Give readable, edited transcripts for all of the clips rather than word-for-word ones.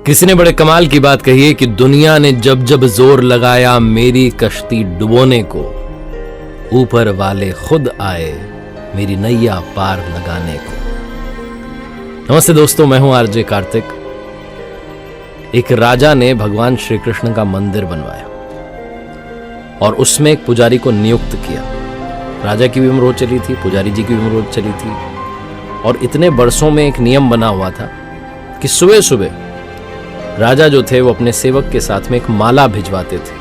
किसी ने बड़े कमाल की बात कही है कि दुनिया ने जब जब जोर लगाया मेरी कश्ती डुबोने को, ऊपर वाले खुद आए मेरी नैया पार लगाने को। नमस्ते दोस्तों, मैं हूं आरजे कार्तिक। एक राजा ने भगवान श्री कृष्ण का मंदिर बनवाया और उसमें एक पुजारी को नियुक्त किया। राजा की भी उम्र हो चली थी, पुजारी जी की भी उम्र हो चली थी और इतने बरसों में एक नियम बना हुआ था कि सुबह सुबह राजा जो थे वो अपने सेवक के साथ में एक माला भिजवाते थे।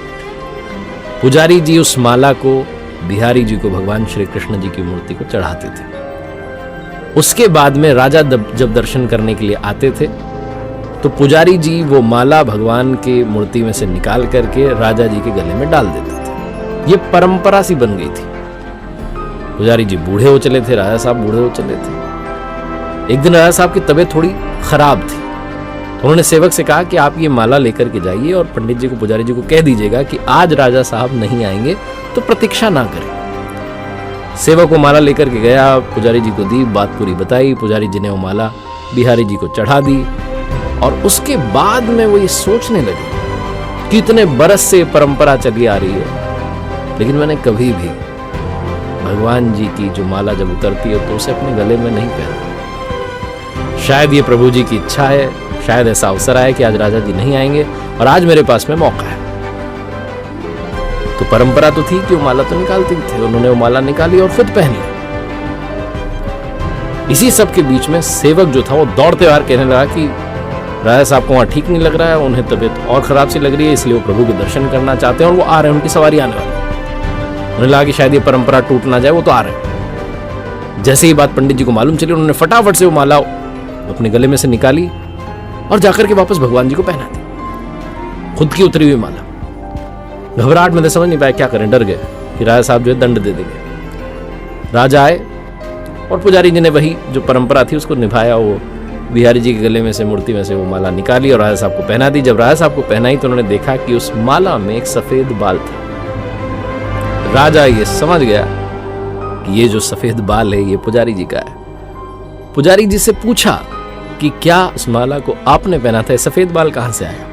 पुजारी जी उस माला को बिहारी जी को, भगवान श्री कृष्ण जी की मूर्ति को चढ़ाते थे। उसके बाद में राजा जब दर्शन करने के लिए आते थे तो पुजारी जी वो माला भगवान की मूर्ति में से निकाल करके राजा जी के गले में डाल देते थे। ये परंपरा सी बन गई थी। पुजारी जी बूढ़े हो चले थे, राजा साहब बूढ़े हो चले थे। एक दिन राजा साहब की तबीयत थोड़ी खराब थी तो उन्होंने सेवक से कहा कि आप ये माला लेकर के जाइए और पंडित जी को, पुजारी जी को कह दीजिएगा कि आज राजा साहब नहीं आएंगे तो प्रतीक्षा ना करें। सेवक वो माला लेकर के गया, पुजारी जी को दी, बात पूरी बताई। पुजारी जी ने वो माला बिहारी जी को चढ़ा दी और उसके बाद में वो ये सोचने लगे कि इतने बरस से परंपरा चली आ रही है, लेकिन मैंने कभी भी भगवान जी की जो माला जब उतरती है तो उसे अपने गले में नहीं पहना। शायद ये प्रभु जी की इच्छा है, शायद ऐसा अवसर आया कि आज राजा जी नहीं आएंगे और आज मेरे पास में मौका है। तो परंपरा तो थी कि वो माला तो निकालते ही थे। उन्होंने वो माला निकाली और खुद पहन ली। इसी सब के बीच में सेवक जो था वो दौड़ते हुए कहने लगा कि राजा साहब को वहां ठीक नहीं लग रहा है, उन्हें तबीयत और खराब सी लग रही है, इसलिए वो प्रभु के दर्शन करना चाहते हैं और वो आ रहे हैं, उनकी सवारी आने वाली है। उन्हें लगा कि शायद ये परंपरा टूट ना जाए, वो तो आ रहे हैं। जैसे ही बात पंडित जी को मालूम चली, उन्होंने फटाफट से वो माला अपने गले में से निकाली और जाकर के वापस भगवान जी को पहना दी, खुद की उतरी हुई माला। घबराहट में समझ नहीं पाया क्या करें, डर गए कि राजा साहब जो है दंड दे देंगे। राजा आए और पुजारी जी ने वही जो परंपरा थी उसको निभाया। वो बिहारी जी के गले में से, मूर्ति में से वो माला निकाली और राजा साहब को पहना दी। जब राजा साहब को पहनाई तो उन्होंने देखा कि उस माला में एक सफेद बाल था। राजा ये समझ गया कि ये जो सफेद बाल है ये पुजारी जी का है। पुजारी जी से पूछा कि क्या उस माला को आपने पहना था, सफेद बाल कहां से आया?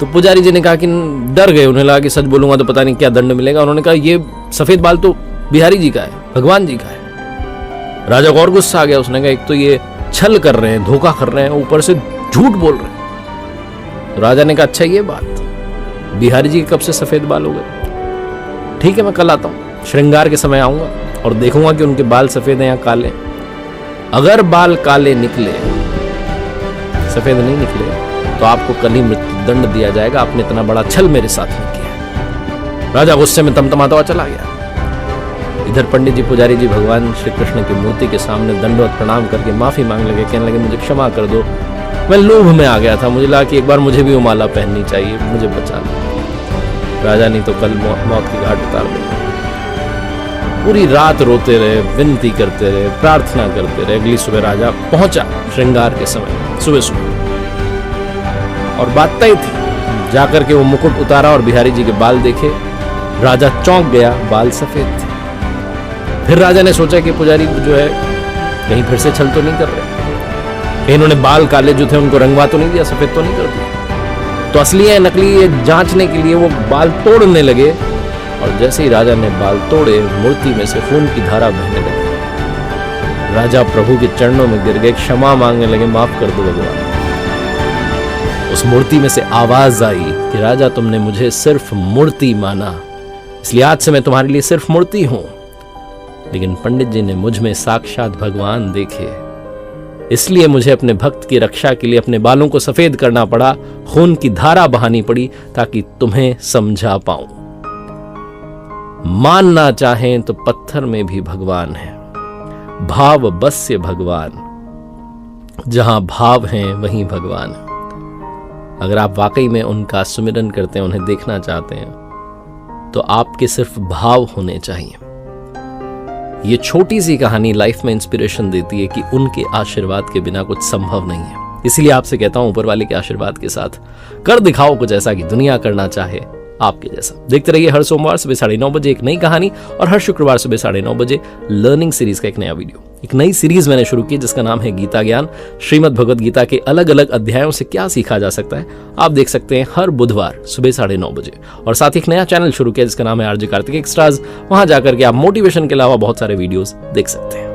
तो पुजारी जी ने कहा कि डर गए, उन्हें लगा कि सच बोलूंगा तो पता नहीं क्या दंड मिलेगा। उन्होंने कहा ये सफेद बाल तो बिहारी जी का है, भगवान जी का है। राजा को और गुस्सा आ गया। उसने कहा एक तो ये छल कर रहे हैं, धोखा कर रहे हैं, ऊपर से झूठ बोल रहे हैं। तो राजा ने कहा अच्छा ये बात, बिहारी जी कब से सफेद बाल हो गए? ठीक है, मैं कल आता हूं, श्रृंगार के समय आऊंगा और देखूंगा कि उनके बाल सफेद हैं या काले। अगर बाल काले निकले, सफेद नहीं निकले, तो आपको कल ही मृत्यु दंड दिया जाएगा। आपने इतना बड़ा छल मेरे साथ में किया। राजा गुस्से में तमतमाता हुआ चला गया। इधर पंडित जी, पुजारी जी भगवान श्री कृष्ण की मूर्ति के सामने दंडवत प्रणाम करके माफी मांग लगे, कहने लगे मुझे क्षमा कर दो, मैं लोभ में आ गया था, मुझे लगा कि एक बार मुझे भी वो माला पहननी चाहिए, मुझे बचा लो। राजा नहीं तो कल मौत की घाट उतार दे। पूरी रात रोते रहे, विनती करते रहे, प्रार्थना करते रहे। अगली सुबह राजा पहुंचा श्रृंगार के समय, सुबह सुबह, और बात तय थी। जाकर के वो मुकुट उतारा और बिहारी जी के बाल देखे। राजा चौंक गया, बाल सफेद थे। फिर राजा ने सोचा कि पुजारी जो है कहीं फिर से छल तो नहीं कर रहे, कहीं इन्होंने बाल काले जो थे उनको रंगवा तो नहीं दिया, सफेद तो नहीं कर दिया। तो असली है नकली ये जांचने के लिए वो बाल तोड़ने लगे और जैसे ही राजा ने बाल तोड़े, मूर्ति में से खून की धारा बहने लगी। राजा प्रभु के चरणों में गिर गए, क्षमा मांगने लगे, माफ कर दो भगवान। उस मूर्ति में से आवाज आई कि राजा तुमने मुझे सिर्फ मूर्ति माना, इसलिए आज से मैं तुम्हारे लिए सिर्फ मूर्ति हूं। लेकिन पंडित जी ने मुझ में साक्षात भगवान देखे, इसलिए मुझे अपने भक्त की रक्षा के लिए अपने बालों को सफेद करना पड़ा, खून की धारा बहानी पड़ी ताकि तुम्हें समझा पाऊं। मानना चाहें तो पत्थर में भी भगवान है, भाव बस्य भगवान, जहां भाव हैं वहीं भगवान है। अगर आप वाकई में उनका सुमिरन करते हैं, उन्हें देखना चाहते हैं, तो आपके सिर्फ भाव होने चाहिए। ये छोटी सी कहानी लाइफ में इंस्पिरेशन देती है कि उनके आशीर्वाद के बिना कुछ संभव नहीं है। इसलिए आपसे कहता हूं, ऊपर वाले के आशीर्वाद के साथ कर दिखाओ कुछ ऐसा कि दुनिया करना चाहे आपके जैसा। देखते रहिए हर सोमवार सुबह 9:30 बजे एक नई कहानी और हर शुक्रवार सुबह 9:30 बजे लर्निंग सीरीज का एक नया वीडियो। एक नई सीरीज मैंने शुरू की जिसका नाम है गीता ज्ञान। श्रीमद् भगवद गीता के अलग अलग अध्यायों से क्या सीखा जा सकता है आप देख सकते हैं हर बुधवार सुबह 9:30 बजे। और साथ ही एक नया चैनल शुरू किया जिसका नाम है आरजे कार्तिक एक्स्ट्राज। वहां जाकर के आप मोटिवेशन के अलावा बहुत सारे वीडियोस देख सकते हैं।